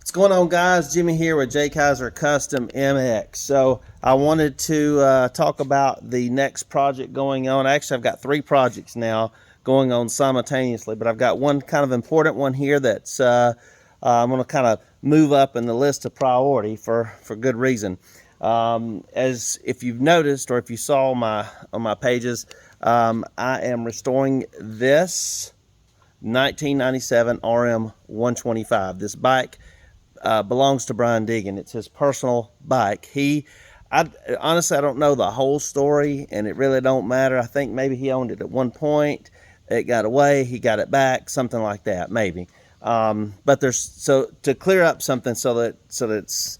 What's going on, guys? Jimmy here with J Kaiser Custom MX. So I wanted to talk about the next project going on. Actually, I've got 3 projects now going on simultaneously, but I've got one kind of important one here that's I'm going to kind of move up in the list of priority for good reason. As if you've noticed or if you saw on my pages, I am restoring this 1997 RM125. This bike belongs to Brian Deegan. It's his personal bike. Honestly, I don't know the whole story, and it really don't matter. I think maybe he owned it at one point. It got away. He got it back, something like that, maybe. But to clear up something so that it's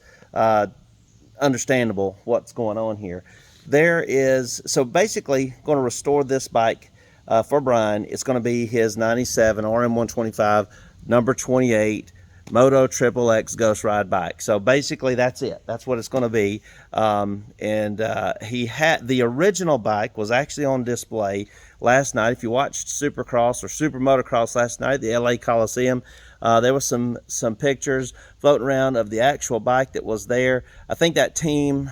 understandable what's going on here. So basically going to restore this bike for Brian. It's going to be his 97 RM125 number 28 Moto Triple X Ghost Ride bike. So basically that's it. That's what it's going to be. He had the original bike was actually on display last night. If you watched Supercross or Super Motocross last night, the LA Coliseum, there was some pictures floating around of the actual bike that was there. I think that team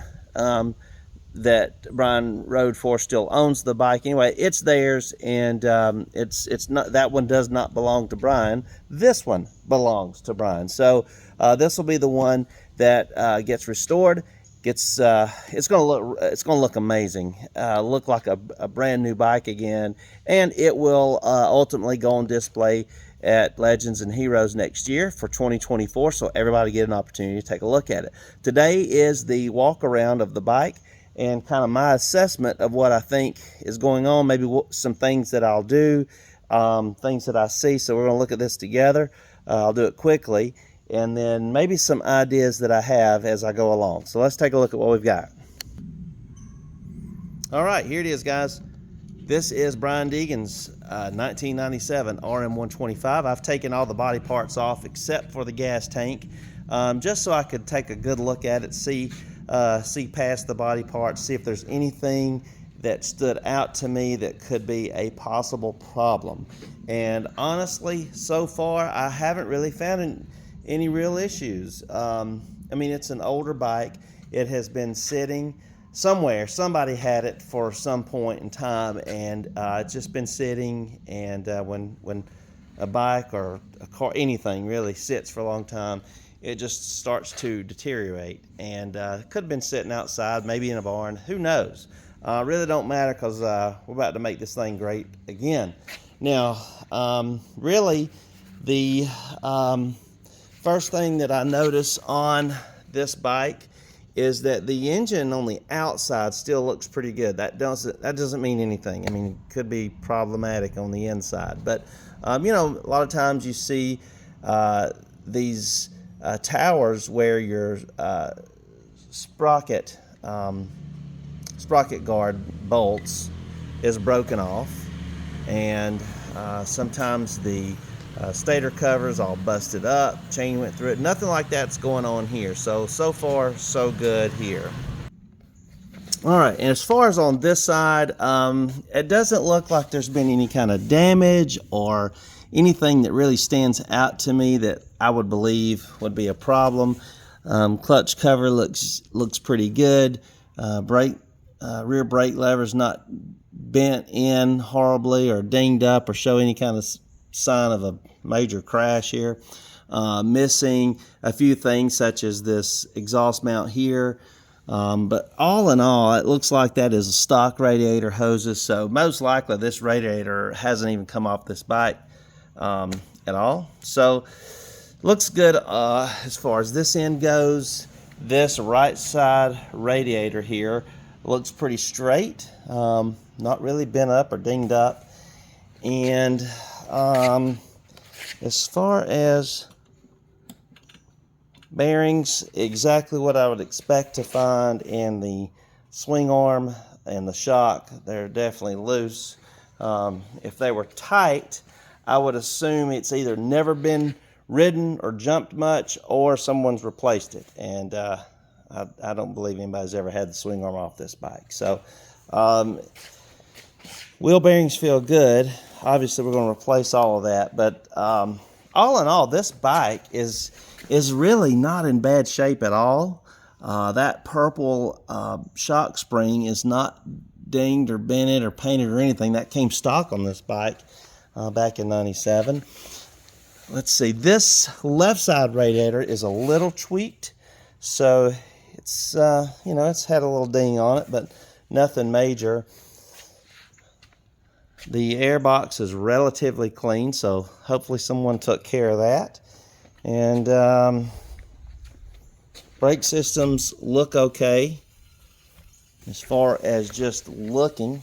that Brian rode for still owns the bike. Anyway, it's theirs, and it's not, that one does not belong to Brian. This one belongs to Brian. So this will be the one that gets restored. It's gonna look amazing. Look like a brand new bike again, and it will ultimately go on display at Legends and Heroes next year for 2024. So everybody get an opportunity to take a look at it. Today is the walk around of the bike and kind of my assessment of what I think is going on, maybe some things that I'll do, things that I see. So we're going to look at this together. I'll do it quickly, and then maybe some ideas that I have as I go along. So let's take a look at what we've got. All right, here it is, guys. This is Brian Deegan's 1997 RM125. I've taken all the body parts off except for the gas tank, just so I could take a good look at it, see past the body parts, see if there's anything that stood out to me that could be a possible problem. And honestly, so far, I haven't really found any real issues. I mean, it's an older bike. It has been sitting somewhere. Somebody had it for some point in time, and it's just been sitting. And when a bike or a car, anything really sits for a long time, it just starts to deteriorate, and could have been sitting outside, maybe in a barn, who knows. Really don't matter, because we're about to make this thing great again. Now, really, the first thing that I notice on this bike is that the engine on the outside still looks pretty good. That doesn't mean anything. I mean, it could be problematic on the inside, but you know, a lot of times you see these towers where your sprocket guard bolts is broken off, and sometimes the stator cover is all busted up, chain went through it. Nothing like that's going on here. So far so good here. All right, and as far as on this side, it doesn't look like there's been any kind of damage or anything that really stands out to me that I would believe would be a problem. Clutch cover looks pretty good. Rear brake lever's not bent in horribly or dinged up or show any kind of sign of a major crash here. Missing a few things such as this exhaust mount here. But all in all, it looks like that is a stock radiator hoses. So most likely this radiator hasn't even come off this bike at all. So looks good as far as this end goes. This right side radiator here looks pretty straight, not really bent up or dinged up. And as far as bearings, exactly what I would expect to find in the swing arm and the shock. They're definitely loose. If they were tight, I would assume it's either never been ridden or jumped much, or someone's replaced it. And I don't believe anybody's ever had the swing arm off this bike. So wheel bearings feel good. Obviously, we're going to replace all of that, but all in all, this bike is really not in bad shape at all. That purple shock spring is not dinged or bented or painted or anything. That came stock on this bike back in '97. Let's see, this left side radiator is a little tweaked, so it's you know, it's had a little ding on it, but nothing major. The air box is relatively clean, so hopefully someone took care of that. And brake systems look okay as far as just looking.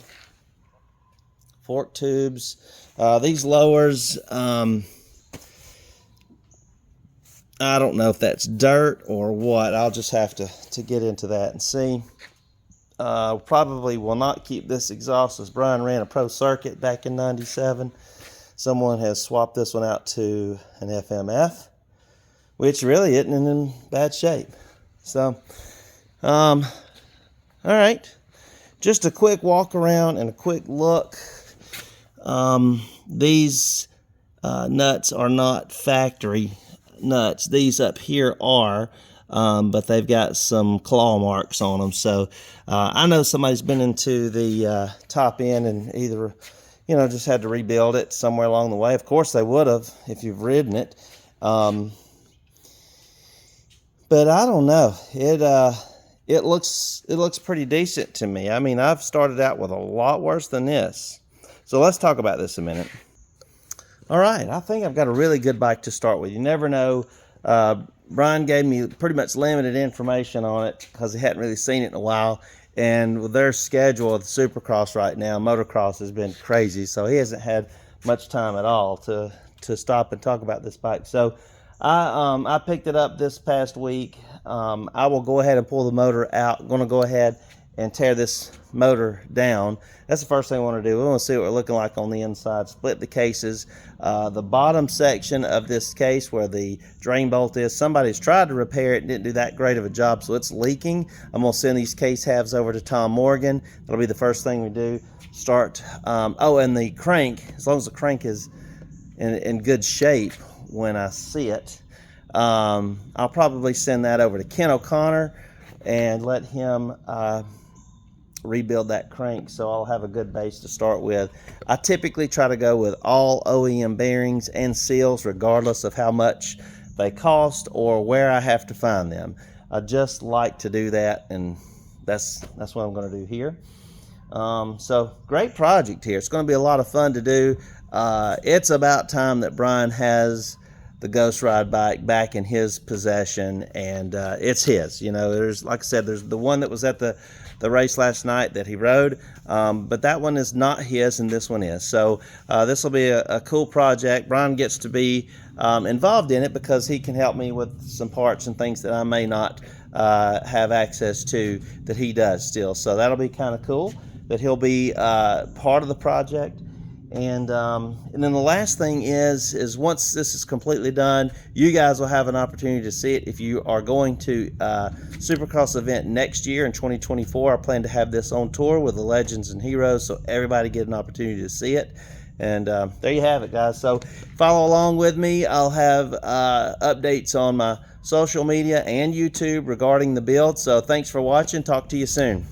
Fork tubes, these lowers, I don't know if that's dirt or what. I'll just have to get into that and see. Probably will not keep this exhaust, as Brian ran a pro circuit back in '97. Someone has swapped this one out to an FMF, which really isn't in bad shape. So, all right, just a quick walk around and a quick look. These nuts are not factory nuts. These up here are, but they've got some claw marks on them. So I know somebody's been into the top end and either, you know, just had to rebuild it somewhere along the way. Of course they would have if you've ridden it. But I don't know. It looks pretty decent to me. I mean, I've started out with a lot worse than this. So let's talk about this a minute. All right, I think I've got a really good bike to start with. You never know. Brian gave me pretty much limited information on it because he hadn't really seen it in a while. And with their schedule of the Supercross right now, motocross has been crazy. So he hasn't had much time at all to stop and talk about this bike. So I picked it up this past week. I will go ahead and pull the motor out. I'm going to go ahead and tear this motor down. That's the first thing I want to do. We want to see what we're looking like on the inside. Split the cases. The bottom section of this case where the drain bolt is, somebody's tried to repair it and didn't do that great of a job, so it's leaking. I'm going to send these case halves over to Tom Morgan. That'll be the first thing we do. Start, oh, and the crank, as long as the crank is in good shape when I see it, I'll probably send that over to Ken O'Connor and let him rebuild that crank, so I'll have a good base to start with. I typically try to go with all OEM bearings and seals regardless of how much they cost or where I have to find them. I just like to do that, and that's what I'm going to do here. So great project here. It's going to be a lot of fun to do. It's about time that Brian has the Ghost Ride bike back in his possession, and it's his. You know, there's, like I said, there's the one that was at the race last night that he rode, but that one is not his and this one is. So this will be a cool project. Brian gets to be involved in it because he can help me with some parts and things that I may not have access to that he does still. So that'll be kind of cool that he'll be part of the project. And then the last thing is once this is completely done, you guys will have an opportunity to see it. If you are going to Supercross event next year in 2024, I plan to have this on tour with the legends and heroes, so everybody get an opportunity to see it. And there you have it, guys. So follow along with me. I'll have updates on my social media and YouTube regarding the build. So thanks for watching. Talk to you soon.